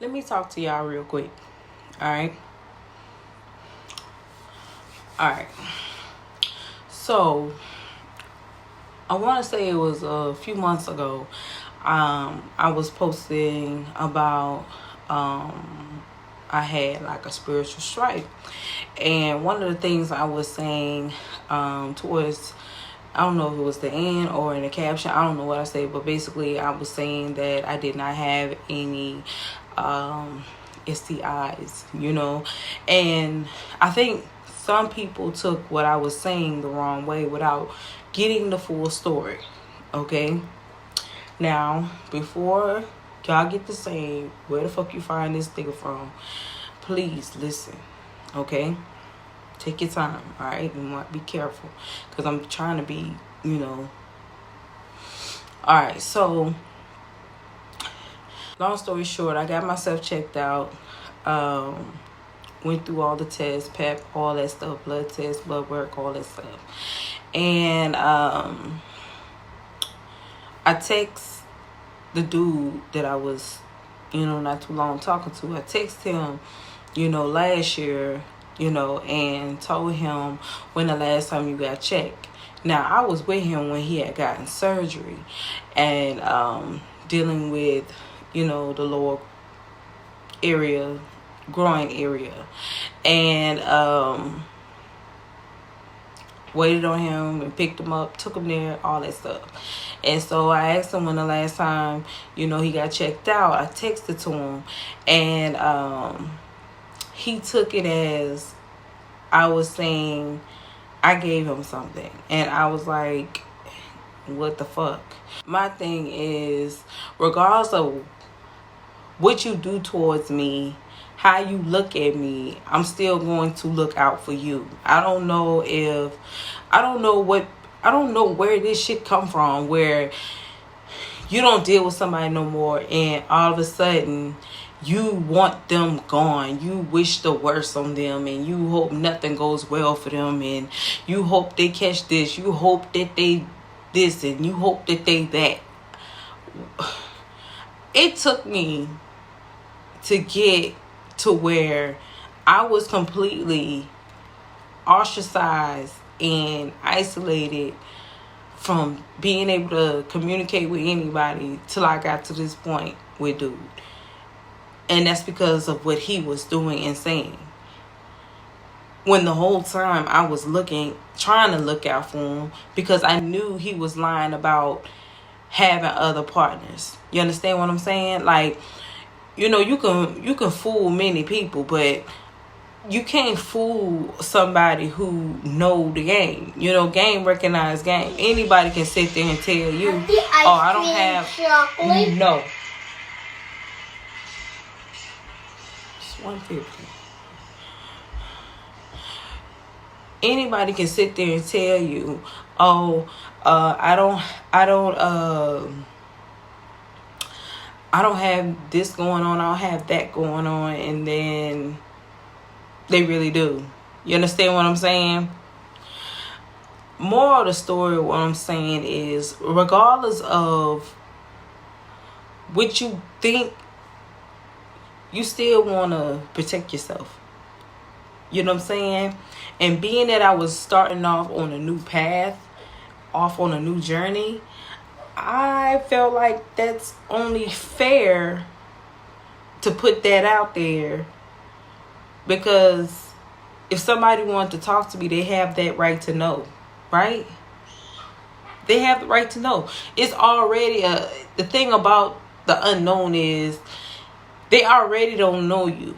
Let me talk to y'all real quick. Alright? Alright. So, I want to say it was a few months ago. I was posting about I had like a spiritual strike. And one of the things I was saying towards, I don't know if it was the end or in the caption, I don't know what I said, but basically I was saying that I did not have any STIs, and I think some people took what I was saying the wrong way without getting the full story. Okay, now before y'all get to saying where the fuck you find this nigga from, please listen. Okay, take your time. All right, and be careful because I'm trying to be, all right. So long story short, I got myself checked out. Went through all the tests, PEP, all that stuff, blood tests, blood work, all that stuff. And I text the dude that I was, not too long talking to. I text him, last year, and told him when the last time you got checked. Now, I was with him when he had gotten surgery and dealing with, the lower area, growing area, and waited on him and picked him up, took him there, all that stuff. And so I asked him when the last time, he got checked out. I texted to him, and he took it as I was saying I gave him something. And I was like, what the fuck? My thing is, regardless of what you do towards me, how you look at me, I'm still going to look out for you. I don't know where this shit come from, where you don't deal with somebody no more and all of a sudden you want them gone. You wish the worst on them and you hope nothing goes well for them and you hope they catch this. You hope that they this and you hope that they that. It took me to get to where I was completely ostracized and isolated from being able to communicate with anybody till I got to this point with dude. And that's because of what he was doing and saying. When the whole time I was trying to look out for him because I knew he was lying about having other partners. You understand what I'm saying? Like, you can fool many people, but you can't fool somebody who know the game. Game recognize game. Anybody can sit there and tell you, oh, I don't have chocolate. No. It's 150. Anybody can sit there and tell you, oh, I don't have this going on, I don't have that going on, and then they really do. You understand what I'm saying? Moral of the story, what I'm saying is, regardless of what you think, you still want to protect yourself. You know what I'm saying? And being that I was starting off on a new path, off on a new journey, I felt like that's only fair to put that out there, because if somebody wanted to talk to me, they have that right to know, right? They have the right to know. It's already the thing about the unknown is they already don't know you.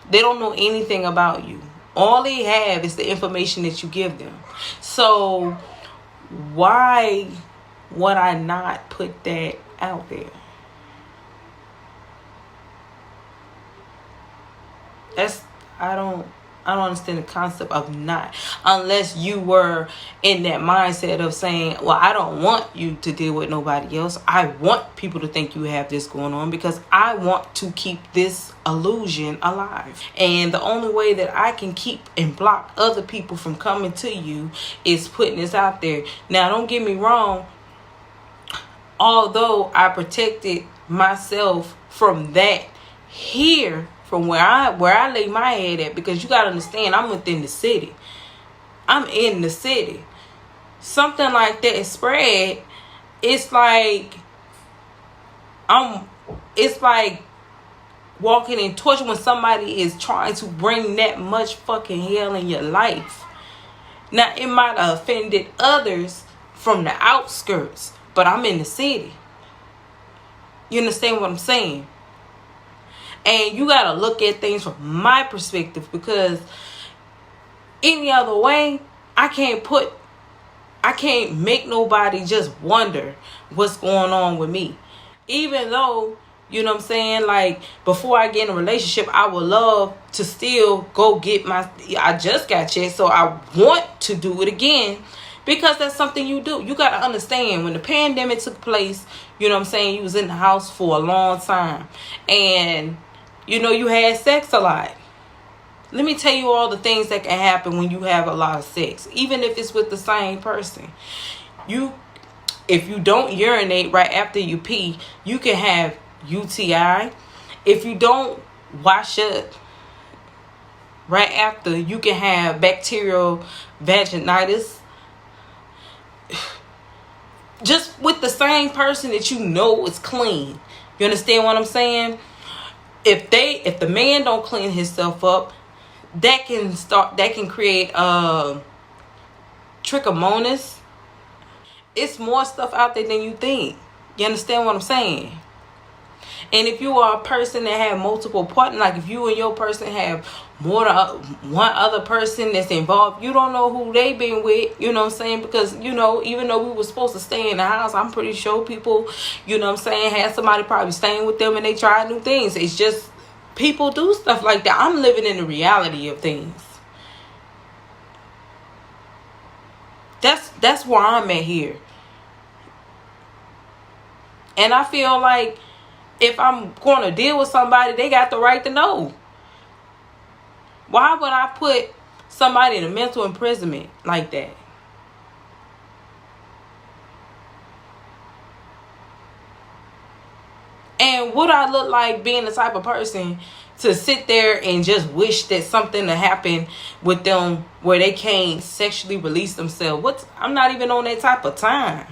They don't know anything about you. All they have is the information that you give them. So why would I not put that out there? I don't understand the concept of not, unless you were in that mindset of saying, well, I don't want you to deal with nobody else. I want people to think you have this going on because I want to keep this illusion alive. And the only way that I can keep and block other people from coming to you is putting this out there. Now, don't get me wrong. Although I protected myself from that here from where I lay my head at, because you gotta understand, I'm within the city. I'm in the city. Something like that spread, it's like it's like walking in torture when somebody is trying to bring that much fucking hell in your life. Now, it might have offended others from the outskirts, but I'm in the city. You understand what I'm saying? And you got to look at things from my perspective, because any other way, I can't make nobody just wonder what's going on with me. Even though, you know what I'm saying, like, before I get in a relationship, I would love to still go get I just got checked, so I want to do it again, because that's something you do. You got to understand, when the pandemic took place, you know what I'm saying, you was in the house for a long time, and, you know, you had sex a lot. Let me tell you all the things that can happen when you have a lot of sex, even if it's with the same person. If you don't urinate right after you pee, you can have UTI. If you don't wash up right after, you can have bacterial vaginitis. Just with the same person that you know is clean. You understand what I'm saying? If the man don't clean himself up, that can create trichomonas. It's more stuff out there than you think. You understand what I'm saying? And if you are a person that have multiple partners, like if you and your person have more than one other person that's involved, you don't know who they been with, you know what I'm saying? Because, you know, even though we were supposed to stay in the house, I'm pretty sure people, you know what I'm saying, had somebody probably staying with them and they try new things. It's just, people do stuff like that. I'm living in the reality of things. That's where I'm at here. And I feel like if I'm going to deal with somebody, they got the right to know. Why would I put somebody in a mental imprisonment like that? And would I look like being the type of person to sit there and just wish that something to happen with them where they can't sexually release themselves? I'm not even on that type of time.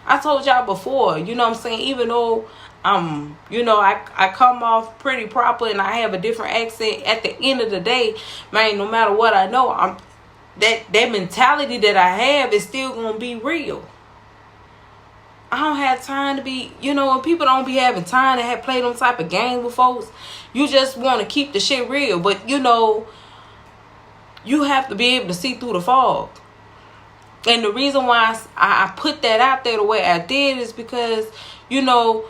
I told y'all before, you know what I'm saying, even though you know, I come off pretty proper and I have a different accent, at the end of the day, man, no matter what I know, that mentality that I have is still gonna be real. I don't have time to be, you know, when people don't be having time to play them type of games with folks, you just want to keep the shit real. But, you know, you have to be able to see through the fog. And the reason why I put that out there the way I did is because, you know,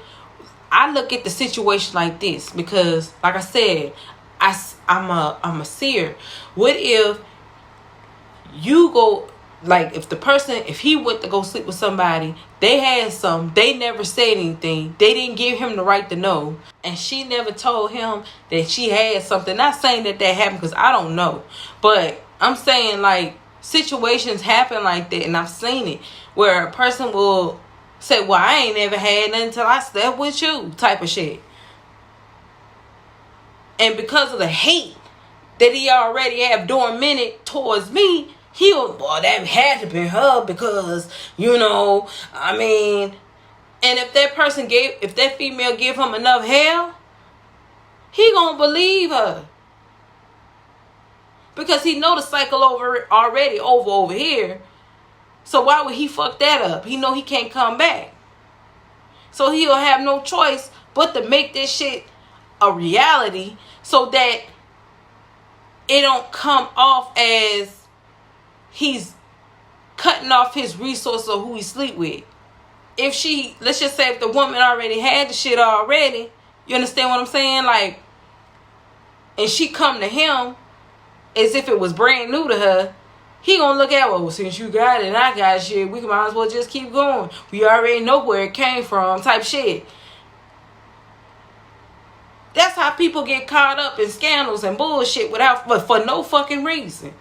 I look at the situation like this. Because, like I said, I'm a seer. What if you go, like, if he went to go sleep with somebody, they had some, they never said anything, they didn't give him the right to know, and she never told him that she had something. Not saying that happened, because I don't know, but I'm saying, like, situations happen like that, and I've seen it, where a person will say, well, I ain't never had nothing until I slept with you, type of shit. And because of the hate that he already have dormant towards me, boy, that had to be her, because, you know, I mean, and if that female give him enough hell, he gonna believe her. Because he know the cycle over here. So why would he fuck that up? He know he can't come back. So he'll have no choice but to make this shit a reality, so that it don't come off as he's cutting off his resource of who he sleep with. Let's just say if the woman already had the shit already, you understand what I'm saying? Like, and she come to him as if it was brand new to her, he gonna look at, well, since you got it and I got shit, we might as well just keep going. We already know where it came from, type shit. That's how people get caught up in scandals and bullshit for no fucking reason.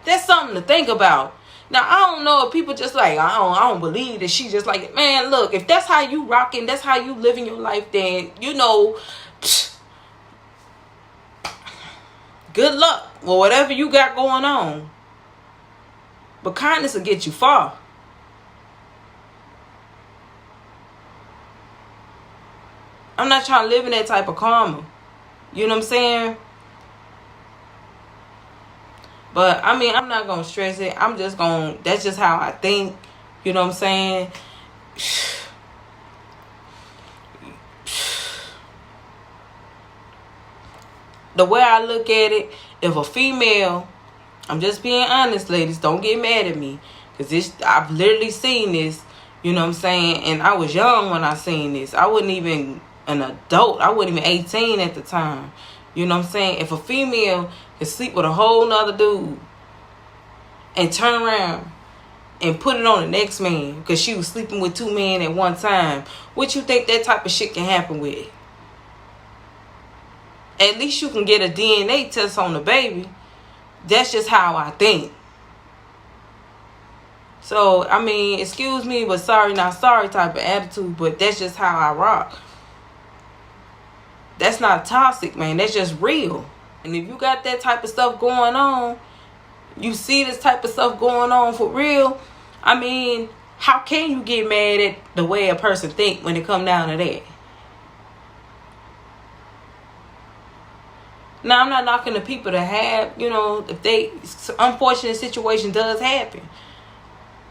That's something to think about. Now, I don't know if people just like, I don't believe that she just like, man, look, if that's how you rocking, that's how you living your life, then, you know, good luck. Well, whatever you got going on. But kindness will get you far. I'm not trying to live in that type of karma. You know what I'm saying? But, I mean, I'm not going to stress it. I'm just going to, that's just how I think. You know what I'm saying? The way I look at it, if a female, I'm just being honest, ladies, don't get mad at me. Because I've literally seen this, you know what I'm saying? And I was young when I seen this. I wasn't even an adult. I wasn't even 18 at the time. You know what I'm saying? If a female can sleep with a whole nother dude and turn around and put it on the next man because she was sleeping with two men at one time, what you think that type of shit can happen with? At least you can get a DNA test on the baby. That's just how I think. So, I mean, excuse me, but sorry, not sorry type of attitude, but that's just how I rock. That's not toxic, man. That's just real. And if you got that type of stuff going on, you see this type of stuff going on for real, I mean, how can you get mad at the way a person think when it come down to that? Now, I'm not knocking the people that have, you know, if they, unfortunate situation does happen.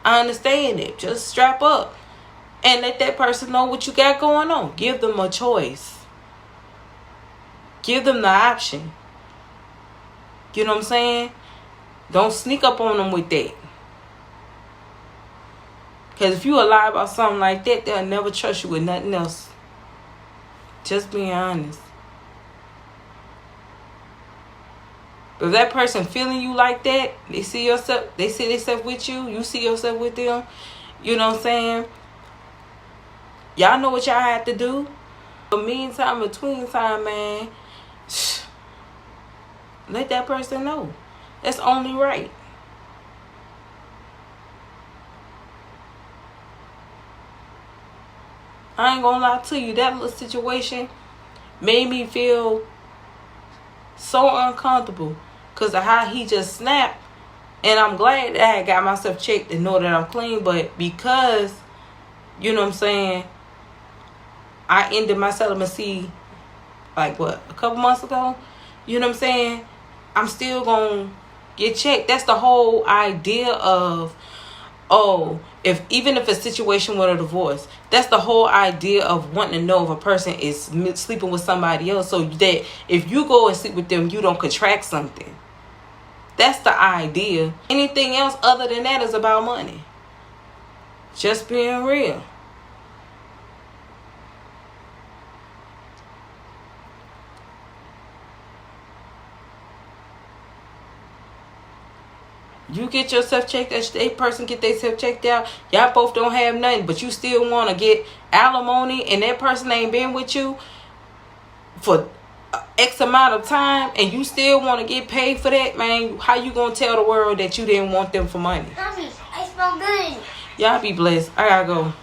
I understand it. Just strap up and let that person know what you got going on. Give them a choice. Give them the option. You know what I'm saying? Don't sneak up on them with that. Because if you lie about something like that, they'll never trust you with nothing else. Just being honest. But if that person feeling you like that, they see themselves with you, you see yourself with them, you know what I'm saying? Y'all know what y'all have to do. But meantime, between time, man, let that person know. That's only right. I ain't gonna lie to you. That little situation made me feel so uncomfortable because of how he just snapped. And I'm glad that I had got myself checked and know that I'm clean. But because, you know what I'm saying, I ended my celibacy like what, a couple months ago? You know what I'm saying? I'm still gonna get checked. That's the whole idea of, oh, even if a situation with a divorce, that's the whole idea of wanting to know if a person is sleeping with somebody else, so that if you go and sleep with them, you don't contract something. That's the idea. Anything else other than that is about money. Just being real. You get yourself checked, that person get themselves checked out. Y'all both don't have nothing, but you still want to get alimony, and that person ain't been with you for X amount of time, and you still want to get paid for that, man. How you gonna tell the world that you didn't want them for money? Mommy, I smell good. Y'all be blessed. I gotta go.